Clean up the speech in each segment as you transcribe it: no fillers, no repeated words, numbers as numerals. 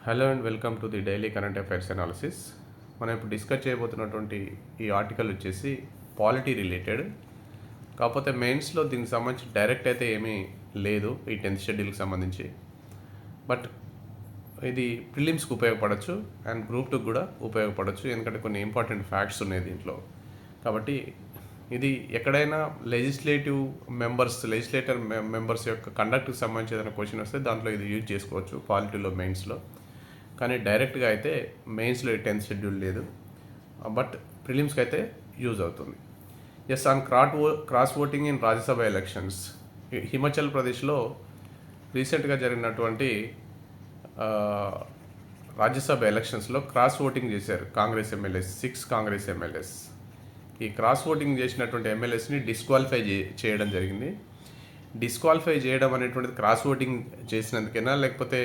Hello and welcome to the daily current affairs analysis. మనం ఇప్పుడు discuss చేయబోతున్నటువంటి ఈ article వచ్చేసి పాలిటీ రిలేటెడ్. కాకపోతే మెయిన్స్లో దీనికి సంబంధించి డైరెక్ట్ అయితే ఏమీ లేదు ఈ 10th షెడ్యూల్కి సంబంధించి. బట్ ఇది ప్రిలిమ్స్కి ఉపయోగపడవచ్చు అండ్ గ్రూప్ 2 కూడా ఉపయోగపడవచ్చు, ఎందుకంటే కొన్ని ఇంపార్టెంట్ ఫ్యాక్ట్స్ ఉన్నాయి దీంట్లో. కాబట్టి ఇది ఎక్కడైనా లెజిస్లేటర్ మెంబర్స్ యొక్క కండక్ట్కి సంబంధించి ఏదైనా క్వశ్చన్ వస్తే దాంట్లో ఇది యూజ్ చేసుకోవచ్చు పాలిటీలో, మెయిన్స్లో. కానీ డైరెక్ట్గా అయితే మెయిన్స్లో 10th షెడ్యూల్ లేదు, బట్ ప్రిలిమ్స్కి అయితే యూజ్ అవుతుంది. Yes, on cross voting in Rajya Sabha elections. Himachal ప్రదేశ్లో రీసెంట్గా జరిగినటువంటి రాజ్యసభ ఎలక్షన్స్లో క్రాస్ ఓటింగ్ చేశారు కాంగ్రెస్ ఎమ్మెల్యేస్, 6 కాంగ్రెస్ ఎమ్మెల్యేస్. ఈ క్రాస్ ఓటింగ్ చేసినటువంటి ఎమ్మెల్యేస్ని డిస్క్వాలిఫై చేయడం జరిగింది. డిస్క్వాలిఫై చేయడం అనేటువంటిది క్రాస్ ఓటింగ్ చేసినందుకైనా లేకపోతే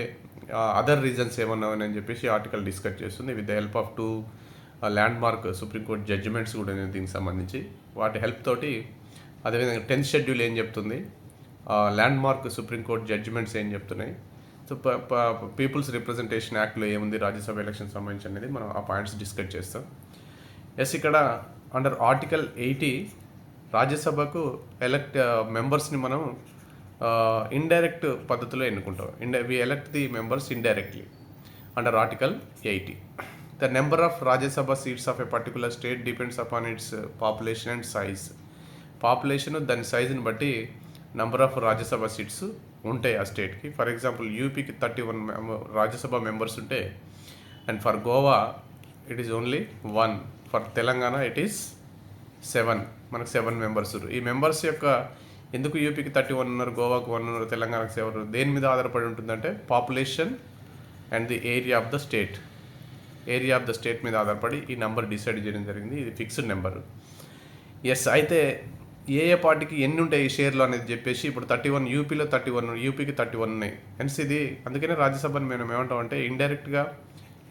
అదర్ రీజన్స్ ఏమన్నా అని చెప్పేసి ఆర్టికల్ డిస్కస్ చేస్తుంది. With the help of 2 landmark Supreme Court judgements కూడా దీనికి సంబంధించి వాటి హెల్ప్ తోటి, అదేవిధంగా 10th షెడ్యూల్ ఏం చెప్తుంది, ల్యాండ్ మార్క్ సుప్రీంకోర్టు జడ్జిమెంట్స్ ఏం చెప్తున్నాయి, సో పీపుల్స్ రిప్రజెంటేషన్ యాక్ట్లో ఏముంది రాజ్యసభ ఎలక్షన్ సంబంధించి అనేది మనం ఆ పాయింట్స్ డిస్కస్ చేస్తాం. ఎస్, ఇక్కడ అండర్ ఆర్టికల్ 80 రాజ్యసభకు మెంబర్స్ని మనం ఇండైరెక్ట్ పద్ధతిలో ఎన్నుకుంటాం. We elect the members indirectly under article 80. The number of Rajya Sabha seats of a particular state depends upon its population and size. Population దాని సైజుని బట్టి నెంబర్ ఆఫ్ రాజ్యసభ సీట్స్ ఉంటాయి ఆ స్టేట్కి. ఫర్ ఎగ్జాంపుల్ యూపీకి 31 రాజ్యసభ మెంబర్స్ ఉంటే, and for Goa it is only 1, for Telangana it is 7. మనకు 7 members. ఈ members యొక్క ఎందుకు యూపీకి 31 ఉన్నారు, గోవాకు 1 ఉన్నారు, తెలంగాణకు 7, దేని మీద ఆధారపడి ఉంటుందంటే population and the area of the state మీద ఆధారపడి ఈ నెంబర్ డిసైడ్ చేయడం జరిగింది. ఇది ఫిక్స్డ్ నెంబర్. ఎస్, అయితే ఏ పార్టీకి ఎన్ని ఉంటాయి ఈ షేర్లు అనేది చెప్పేసి ఇప్పుడు 31 యూపీలో 31, యూపీకి 31 ఉన్నాయి. హెన్స్ ఇది అందుకనే రాజ్యసభని మేము ఏమంటామంటే ఇండైరెక్ట్గా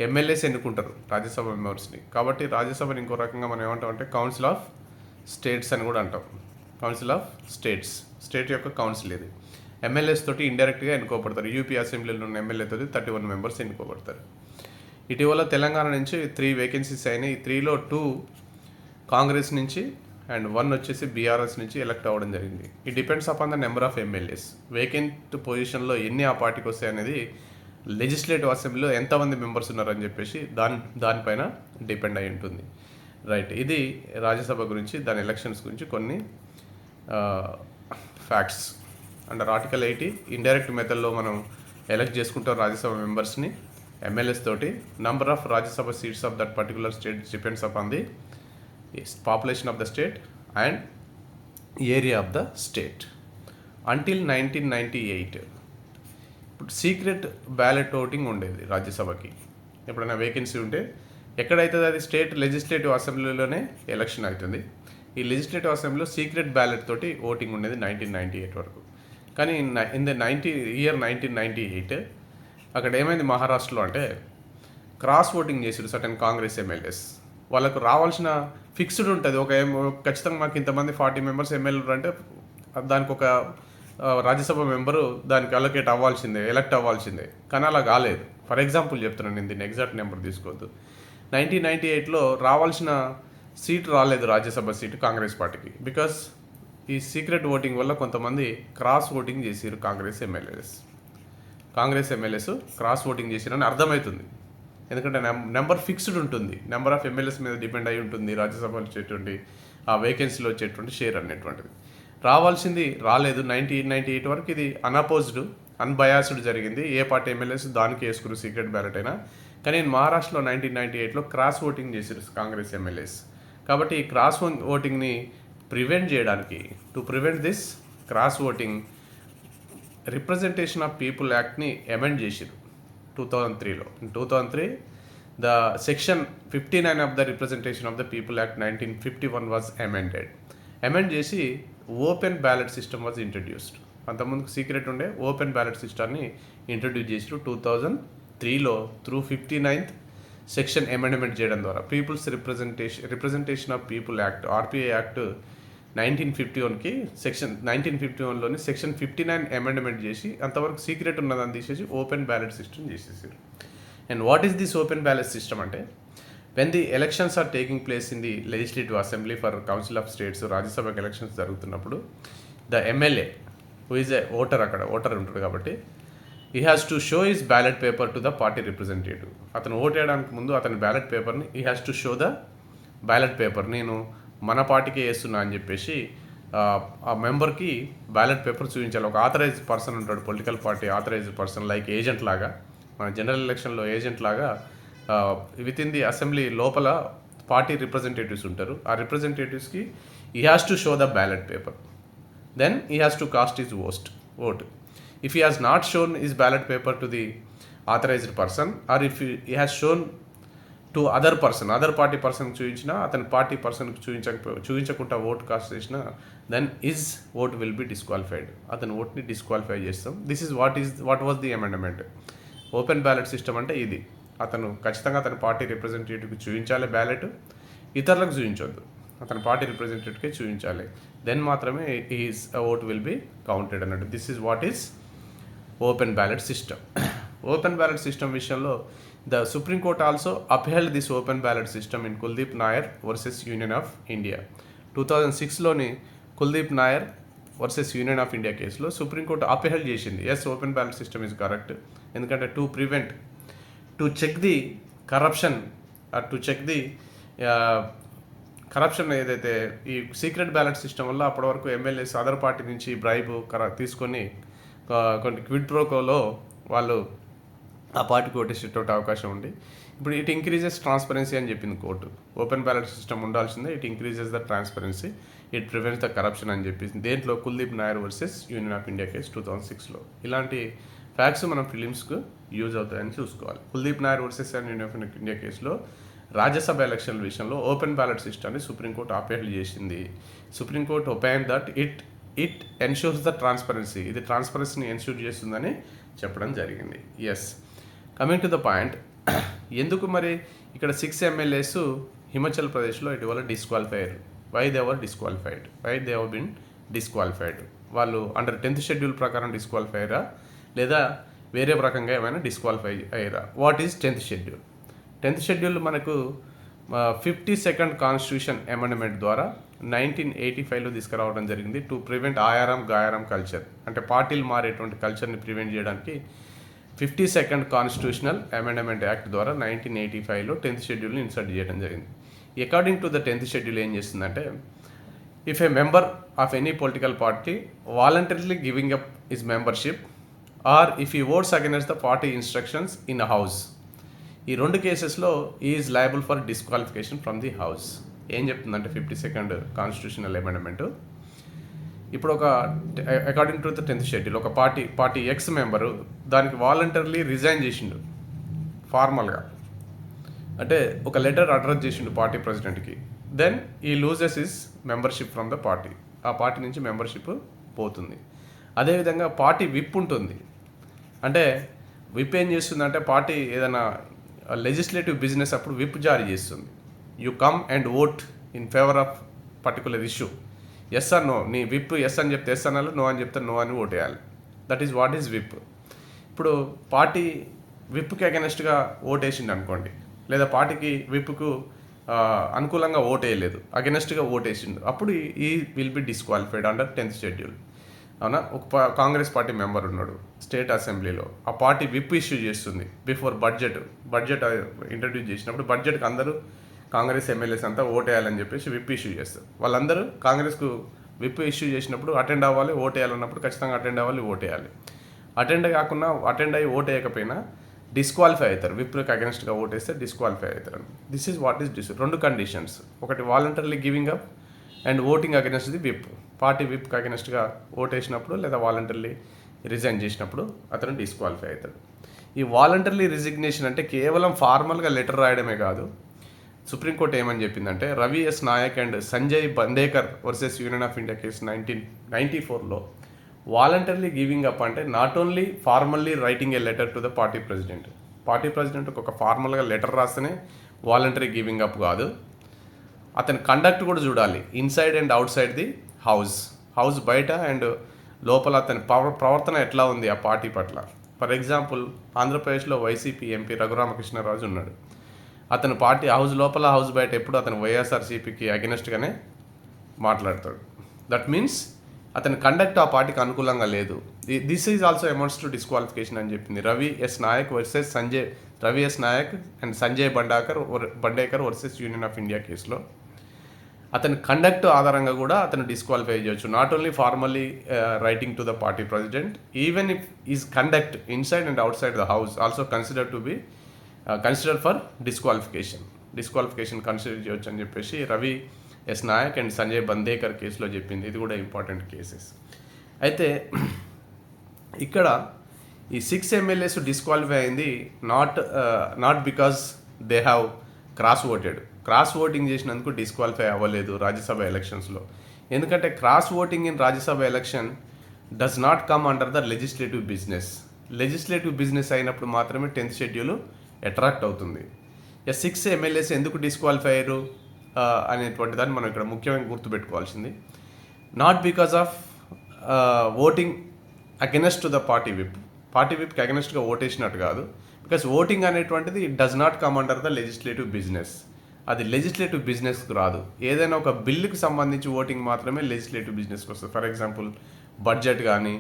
ఎమ్మెల్యేస్ ఎన్నుకుంటారు రాజ్యసభ మెంబర్స్ని. కాబట్టి రాజ్యసభని ఇంకో రకంగా మనం ఏమంటామంటే కౌన్సిల్ ఆఫ్ స్టేట్స్ అని కూడా అంటాం. కౌన్సిల్ ఆఫ్ స్టేట్ యొక్క కౌన్సిల్ ఇది. ఎమ్మెల్యేస్ తోటి ఇండైరెక్ట్గా ఎన్నుకోబడతారు. యూపీ అసెంబ్లీలో ఉన్న ఎమ్మెల్యే తోటి 31 మెంబర్స్ ఎన్నుకోబడతారు. ఇటీవల తెలంగాణ నుంచి 3 వేకెన్సీస్ అయినాయి. 3లో 2 కాంగ్రెస్ నుంచి అండ్ 1 వచ్చేసి బీఆర్ఎస్ నుంచి ఎలక్ట్ అవ్వడం జరిగింది. It depends upon the number of MLAs. Vacant పొజిషన్లో ఎన్ని ఆ పార్టీకి వస్తాయి అనేది లెజిస్లేటివ్ అసెంబ్లీలో ఎంతమంది మెంబర్స్ ఉన్నారని చెప్పేసి దానిపైన డిపెండ్ అయి ఉంటుంది. రైట్, ఇది రాజ్యసభ గురించి, దాని ఎలక్షన్స్ గురించి కొన్ని ఫ్యాక్ట్స్. అండర్ ఆర్టికల్ 80 ఇండైరెక్ట్ మెథడ్లో మనం ఎలక్ట్ చేసుకుంటాం రాజ్యసభ మెంబర్స్ని ఎమ్మెల్యేస్ తోటి. Number of Rajya Sabha seats of that particular state depends upon the population of the state and area of the state. Until 1998 ఇప్పుడు సీక్రెట్ బ్యాలెట్ ఓటింగ్ ఉండేది రాజ్యసభకి. ఎప్పుడైనా వేకెన్సీ ఉంటే ఎక్కడైతే అది స్టేట్ లెజిస్లేటివ్ అసెంబ్లీలోనే ఎలక్షన్ అవుతుంది. ఈ లెజిస్లేటివ్ అసెంబ్లీలో సీక్రెట్ బ్యాలెట్ తోటి ఓటింగ్ ఉండేది 1998 వరకు. కానీ ఇన్ ద 1998 అక్కడ ఏమైంది మహారాష్ట్రలో అంటే క్రాస్ ఓటింగ్ చేసారు సర్టెన్ కాంగ్రెస్ ఎమ్మెల్యేస్. వాళ్ళకు రావాల్సిన ఫిక్స్డ్ ఉంటుంది. ఖచ్చితంగా మాకు ఇంతమంది 40 మెంబర్స్ ఎమ్మెల్యేలు అంటే దానికి ఒక రాజ్యసభ మెంబరు దానికి అలొకేట్ అవ్వాల్సిందే, ఎలక్ట్ అవ్వాల్సిందే. కానీ అలా కాలేదు. ఫర్ ఎగ్జాంపుల్ చెప్తున్నాను, నేను దీన్ని ఎగ్జాక్ట్ నెంబర్ తీసుకోవద్దు. 1998లో రావాల్సిన సీట్ రాలేదు, రాజ్యసభ సీటు కాంగ్రెస్ పార్టీకి. బికాస్ ఈ సీక్రెట్ ఓటింగ్ వల్ల కొంతమంది క్రాస్ ఓటింగ్ చేసారు కాంగ్రెస్ ఎమ్మెల్యేస్ క్రాస్ ఓటింగ్ చేసిరని అర్థమవుతుంది. ఎందుకంటే నెంబర్ ఫిక్స్డ్ ఉంటుంది, నెంబర్ ఆఫ్ ఎమ్మెల్యేస్ మీద డిపెండ్ అయి ఉంటుంది రాజ్యసభలో వచ్చేటువంటి ఆ వేకెన్సీలో వచ్చేటువంటి షేర్ అనేటువంటిది. రావాల్సింది రాలేదు. 1998 వరకు ఇది అన్బయాస్డ్ జరిగింది. ఏ పార్టీ ఎమ్మెల్యేస్ దానికి వేసుకురు సీక్రెట్ బ్యాలెట్ అయినా. కానీ మహారాష్ట్రలో 1998లో క్రాస్ ఓటింగ్ చేసారు కాంగ్రెస్ ఎమ్మెల్యేస్. కాబట్టి ఈ క్రాస్ ఓటింగ్ని ప్రివెంట్ చేయడానికి, to prevent this cross voting, representation of people యాక్ట్ని అమెండ్ చేసారు 2003లో. In 2003 the section 59 of the representation of the people act 1951 was amend చేసి open ballot system was introduced. అంతకుముందుకు సీక్రెట్ ఉండే ఓపెన్ బ్యాలెట్ సిస్టమ్ని introduce చేసారు 2003లో త్రూ 59th సెక్షన్ అమెండ్మెంట్ చేయడం ద్వారా. Peoples representation of people act, RPI act 1951కి section 1951లోని సెక్షన్ 59 అమెండ్మెంట్ చేసి అంతవరకు సీక్రెట్ ఉన్నదాన్ని తీసేసి ఓపెన్ బ్యాలెట్ సిస్టమ్ చేసేసారు. And what is this open ballot system అంటే, when the elections are taking place in the legislative assembly for council of states, రాజ్యసభకి elections జరుగుతున్నప్పుడు the MLA who is a voter, అక్కడ voter ఉంటాడు కాబట్టి he has to show his ballot paper to the party representative. అతను vote వేయడానికి ముందు అతని ballot పేపర్ని he has to show the ballot paper, నేను మన పార్టీకే వేస్తున్నా అని చెప్పేసి ఆ మెంబర్కి బ్యాలెట్ పేపర్ చూపించాలి. ఒక ఆథరైజ్డ్ పర్సన్ ఉంటాడు, political party authorised person, like agent లాగా, మన జనరల్ ఎలక్షన్లో ఏజెంట్ లాగా విత్ ఇన్ ది అసెంబ్లీ లోపల పార్టీ రిప్రజెంటేటివ్స్ ఉంటారు. ఆ రిప్రజెంటేటివ్స్కి he has to show the ballot paper, then he has to cast his vote. If he has not shown his ballot paper to the authorized person, or if he has shown to other party person చూపించినా, అతని party పర్సన్కి చూపించకుండా vote cast చేసినా, then his vote will be disqualified. అతని ఓట్ని disqualify చేస్తాం. This is what was the amendment. Open ballot system అంటే ఇది. అతను ఖచ్చితంగా అతని పార్టీ రిప్రజెంటేటివ్కి చూపించాలి బ్యాలెట్, ఇతరులకు చూపించొద్దు, అతని పార్టీ రిప్రజెంటేటివ్కే చూపించాలి. దెన్ మాత్రమే his vote will be counted అన్నట్టు. This is what is open ballot system. Open ballot system విషయంలో the supreme court also upheld this open ballot system in Kuldip Nayar versus Union of India. 2006లోని Kuldip Nayar versus Union of India కేసులో supreme court upheld చేసింది. Yes, open ballot system is correct. ఎందుకంటే to check the corruption, corruption ఏదైతే ఈ secret ballot system వల్ల అప్పటి వరకు MLAs other party నుంచి బ్రైబ్ తీసుకొని కొన్ని క్విడ్ ప్రోకోలో వాళ్ళు ఆ పార్టీకి ఓటేసేటువంటి అవకాశం ఉంది. ఇప్పుడు ఇట్ ఇంక్రీజెస్ ట్రాన్స్పరెన్సీ అని చెప్పింది కోర్టు. ఓపెన్ బ్యాలెట్ సిస్టమ్ ఉండాల్సిందే, it increases the transparency, it prevents the corruption అని చెప్పేసి దేంట్లో Kuldip Nayar versus Union of India case 2006లో. ఇలాంటి ఫ్యాక్ట్స్ మనం ఫిలిమ్స్కు యూజ్ అవుతాయని చూసుకోవాలి. Kuldip Nayar versus Union of India కేసులో రాజ్యసభ ఎలక్షన్ల విషయంలో ఓపెన్ బ్యాలెట్ సిస్టమ్ని సుప్రీంకోర్టు అప్హెల్డ్ చేసింది. Supreme court opine that it ensures the transparency, ఇది ట్రాన్స్పరెన్సీని ఎన్ష్యూర్ చేస్తుందని చెప్పడం జరిగింది. Yes, coming to the point, ఎందుకు మరి ఇక్కడ 6 ఎమ్మెల్యేస్ హిమాచల్ ప్రదేశ్లో ఇటీవల డిస్క్వాలిఫై అయ్యారు. Why they have been disqualified? వాళ్ళు అండర్ 10th షెడ్యూల్ ప్రకారం డిస్క్వాలిఫై అయ్యారా, లేదా వేరే రకంగా ఏమైనా డిస్క్వాలిఫై అయ్యారా? What is 10th schedule? 10th schedule మనకు 52nd కాన్స్టిట్యూషన్ అమెండ్మెంట్ ద్వారా 1985లో తీసుకురావడం జరిగింది. టు ప్రివెంట్ ఆయారం గాయారం కల్చర్, అంటే పార్టీలు మారేటువంటి కల్చర్ని ప్రివెంట్ చేయడానికి 52nd కాన్స్టిట్యూషనల్ అమెండ్మెంట్ యాక్ట్ ద్వారా 1985లో 10th షెడ్యూల్ని ఇన్సర్ట్ చేయడం జరిగింది. According to the 10th schedule ఏం చేస్తుందంటే, if a member of any political party voluntarily giving up his membership or if he votes against the party instructions in a house, ఈ 2 కేసెస్లో is liable for disqualification from the house. ఏం చెప్తుందంటే 52nd constitutional amendment, ఇప్పుడు according to the 10th schedule ఒక party ex member దానికి voluntarily resign చేసిండు ఫార్మల్గా, అంటే ఒక లెటర్ అడ్రస్ చేసిండు పార్టీ ప్రెసిడెంట్కి, then he loses his membership from the party, ఆ పార్టీ నుంచి మెంబర్షిప్ పోతుంది. అదేవిధంగా పార్టీ విప్ ఉంటుంది, అంటే విప్ ఏం చేస్తుందంటే పార్టీ ఏదైనా లెజిస్లేటివ్ బిజినెస్ అప్పుడు విప్ జారీ చేస్తుంది. You come and vote in favour of particular issue, yes or no, నీ విప్ ఎస్ అని చెప్తే ఎస్ అనాలి, నో అని చెప్తే నో అని ఓట్ వేయాలి. That is what is whip. ఇప్పుడు పార్టీ విప్కి అగెనెస్ట్గా ఓట్ వేసిండు అనుకోండి, లేదా పార్టీకి విప్కు అనుకూలంగా ఓట్ వేయలేదు, అగెనెస్ట్గా ఓట్ వేసిండు, అప్పుడు ఈ will be disqualified under 10th schedule. అవునా? ఒక కాంగ్రెస్ పార్టీ మెంబర్ ఉన్నాడు స్టేట్ అసెంబ్లీలో, ఆ పార్టీ విప్ ఇష్యూ చేస్తుంది బిఫోర్ బడ్జెట్ ఇంట్రడ్యూస్ చేసినప్పుడు, బడ్జెట్కి అందరూ కాంగ్రెస్ ఎమ్మెల్యేస్ అంతా ఓటేయాలని చెప్పేసి విప్ ఇష్యూ చేస్తారు. వాళ్ళందరూ కాంగ్రెస్కు విప్ ఇష్యూ చేసినప్పుడు అటెండ్ అవ్వాలి, ఓటేయాలన్నప్పుడు ఖచ్చితంగా అటెండ్ అవ్వాలి, ఓటేయాలి. అటెండ్ అయ్యి ఓటేయకపోయినా డిస్క్వాలిఫై అవుతారు. విప్కి అగెన్స్ట్గా ఓటేస్తే డిస్క్వాలిఫై అవుతారు. This is what is 2 conditions, ఒకటి voluntarily giving up and voting against the whip. Party విప్కి అగెన్స్ట్గా ఓటేసినప్పుడు లేదా వాలంటరీలీ రిజైన్ చేసినప్పుడు అతను డిస్క్వాలిఫై అవుతాడు. ఈ వాలంటరీ రిజిగ్నేషన్ అంటే కేవలం ఫార్మల్గా లెటర్ రాయడమే కాదు. సుప్రీంకోర్టు ఏమని చెప్పిందంటే, Ravi S Naik and Sanjay Bandekar versus Union of India case 1994లో వాలంటరీలీ గివింగ్ అప్ అంటే not only formally writing a letter to the party president ఒక ఫార్మల్గా లెటర్ రాస్తేనే వాలంటరీ గివింగ్ అప్ కాదు, అతని కండక్ట్ కూడా చూడాలి, inside and outside the house బయట అండ్ లోపల అతని ప్రవర్తన ఎట్లా ఉంది ఆ పార్టీ పట్ల, ఫర్ ఎగ్జాంపుల్ ఆంధ్రప్రదేశ్లో వైసీపీ ఎంపీ రఘురామకృష్ణరాజు ఉన్నాడు. అతను పార్టీ హౌస్ లోపల హౌస్ బయట ఎప్పుడు అతను వైఎస్ఆర్సీపీకి అగెనెస్ట్గానే మాట్లాడతాడు. దట్ మీన్స్ అతని కండక్ట్ ఆ పార్టీకి అనుకూలంగా లేదు. This is also amounts to disqualification అని చెప్పింది. Ravi S Naik and Sanjay Bandekar versus Union of India కేసులో అతని కండక్ట్ ఆధారంగా కూడా అతను డిస్క్వాలిఫై చేయొచ్చు. Not only formally writing to the party president, even if is conduct inside and outside the house also consider for disqualification consider చేయొచ్చు అని చెప్పేసి Ravi S Naik and Sanjay Bandekar కేసులో చెప్పింది. ఇది కూడా ఇంపార్టెంట్ కేసెస్. అయితే ఇక్కడ ఈ 6 MLAs డిస్క్వాలిఫై అయింది not because they have cross voting చేసినందుకు డిస్క్వాలిఫై అవ్వలేదు రాజ్యసభ ఎలక్షన్స్లో. ఎందుకంటే cross voting in Rajya Sabha election does not come under the legislative business అయినప్పుడు మాత్రమే 10th షెడ్యూల్ అట్రాక్ట్ అవుతుంది. 6 MLAs ఎందుకు డిస్క్వాలిఫై అయ్యారు అనేటువంటి దాన్ని మనం ఇక్కడ ముఖ్యంగా గుర్తుపెట్టుకోవాల్సింది. Not because of voting against the party విప్కి అగెనెస్ట్గా ఓటేసినట్టు కాదు. బికాజ్ ఓటింగ్ అనేటువంటిది it does not come under the legislative business. అది లెజిస్లేటివ్ బిజినెస్కి రాదు. ఏదైనా ఒక బిల్లుకి సంబంధించి ఓటింగ్ మాత్రమే లెజిస్లేటివ్ బిజినెస్కి వస్తుంది. ఫర్ ఎగ్జాంపుల్ బడ్జెట్ కానీ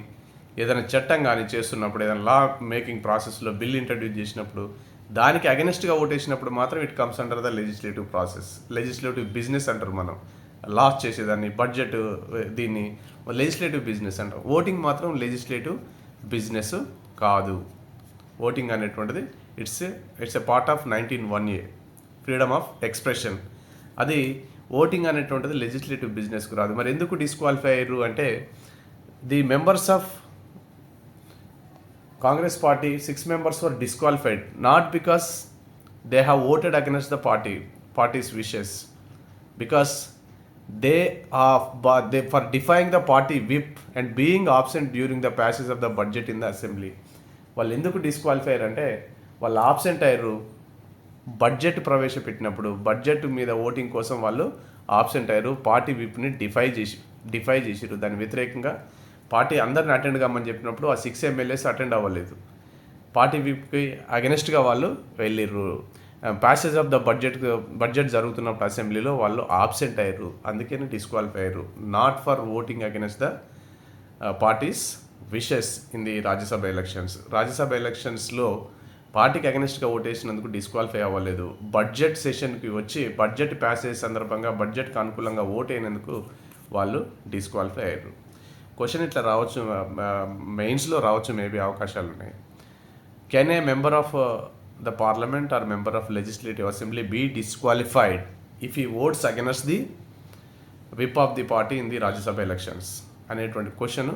ఏదైనా చట్టం కానీ చేస్తున్నప్పుడు, ఏదైనా లా మేకింగ్ ప్రాసెస్లో బిల్ ఇంట్రడ్యూస్ చేసినప్పుడు దానికి అగెనెస్ట్గా ఓటేసినప్పుడు మాత్రం it comes under the legislative business అంటారు. మనం లాస్ చేసేదాన్ని బడ్జెట్ దీన్ని లెజిస్లేటివ్ బిజినెస్ అంటారు. ఓటింగ్ మాత్రం లెజిస్లేటివ్ బిజినెస్ కాదు. ఓటింగ్ అనేటువంటిది it's a part of 19(1)A freedom of expression. అది ఓటింగ్ అనేటువంటిది లెజిస్లేటివ్ బిజినెస్కు రాదు. మరి ఎందుకు డిస్క్వాలిఫై అయ్యారు అంటే the members of Congress party, 6 members were disqualified, not because they have voted against the party's wishes, because they for defying the party whip and being absent during the passage of the budget in the assembly. వాళ్ళు ఎందుకు disqualify అయ్యారు అంటే వాళ్ళు absent అయ్యారు. Budget ప్రవేశపెట్టినప్పుడు budget మీద voting కోసం వాళ్ళు absent అయ్యారు. పార్టీ విప్ని డిఫై చేసిరు. దాని వ్యతిరేకంగా పార్టీ అందరిని అటెండ్ కామని చెప్పినప్పుడు ఆ 6 MLAs అటెండ్ అవ్వలేదు. పార్టీ విప్కి అగెనెస్ట్గా వాళ్ళు వెళ్ళిర్రు. ప్యాసేజ్ ఆఫ్ ద బడ్జెట్ జరుగుతున్నప్పుడు అసెంబ్లీలో వాళ్ళు ఆబ్సెంట్ అయ్యారు. అందుకని డిస్క్వాలిఫై అయ్యారు. Not for voting against the parties wishes in the Rajya Sabha ఎలక్షన్స్లో పార్టీకి అగెనెస్ట్గా ఓటేసినందుకు డిస్క్వాలిఫై అవ్వలేదు. బడ్జెట్ సెషన్కి వచ్చి బడ్జెట్ ప్యాసేజ్ సందర్భంగా బడ్జెట్కి అనుకూలంగా ఓట్ అయినందుకు వాళ్ళు డిస్క్వాలిఫై అయ్యారు. క్వశ్చన్ ఇట్లా రావచ్చు, మెయిన్స్లో రావచ్చు, మేబీ అవకాశాలు ఉన్నాయి. Can a member of the parliament or member of legislative assembly be disqualified if he votes against the whip of the party in the Rajya Sabha elections అనేటువంటి క్వశ్చన్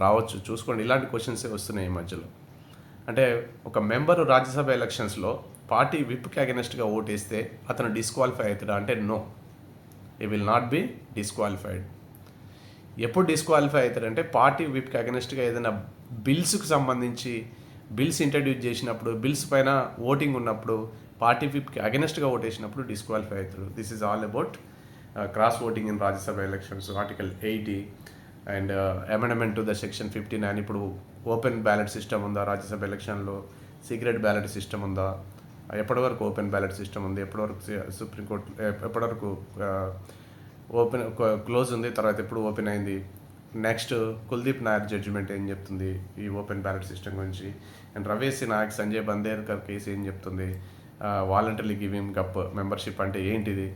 రావచ్చు. చూసుకోండి, ఇలాంటి క్వశ్చన్సే వస్తున్నాయి ఈ మధ్యలో. అంటే ఒక మెంబరు రాజ్యసభ ఎలక్షన్స్లో పార్టీ విప్కి అగెనెస్ట్గా ఓటేస్తే అతను డిస్క్వాలిఫై అవుతాడా అంటే నో, ఈ విల్ నాట్ బీ డిస్క్వాలిఫైడ్. ఎప్పుడు డిస్క్వాలిఫై అవుతారంటే పార్టీ విప్కి అగెనెస్ట్గా ఏదైనా బిల్స్కి సంబంధించి బిల్స్ ఇంట్రడ్యూస్ చేసినప్పుడు, బిల్స్ పైన ఓటింగ్ ఉన్నప్పుడు, పార్టీ విప్కి అగెనెస్ట్గా ఓటేసినప్పుడు డిస్క్వాలిఫై అవుతారు. This is all about cross voting in Rajya Sabha elections, article 80 and amendment to the section 59. ఇప్పుడు ఓపెన్ బ్యాలెట్ సిస్టమ్ ఉందా రాజ్యసభ ఎలక్షన్లో, సీక్రెట్ బ్యాలెట్ సిస్టమ్ ఉందా, ఎప్పటివరకు ఓపెన్ బ్యాలెట్ సిస్టమ్ ఉంది, ఎప్పటివరకు సుప్రీంకోర్టు ఎప్పటివరకు ఓపెన్ క్లోజ్ ఉంది, తర్వాత ఎప్పుడు ఓపెన్ అయింది, నెక్స్ట్ కుల్దీప్ నాయర్ జడ్జిమెంట్ ఏం చెప్తుంది ఈ ఓపెన్ బ్యాలెట్ సిస్టమ్ గురించి, అండ్ రవేసి నాయక్ సంజయ్ బందేకర్ కేసు ఏం చెప్తుంది, వాలంటరీ గివింగ్ అప్ మెంబర్షిప్ అంటే ఏంటిది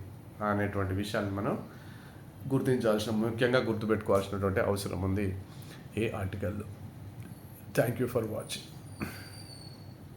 అనేటువంటి విషయాన్ని మనం ముఖ్యంగా గుర్తుపెట్టుకోవాల్సినటువంటి అవసరం ఉంది ఈ ఆర్టికల్లో. Thank you for watching.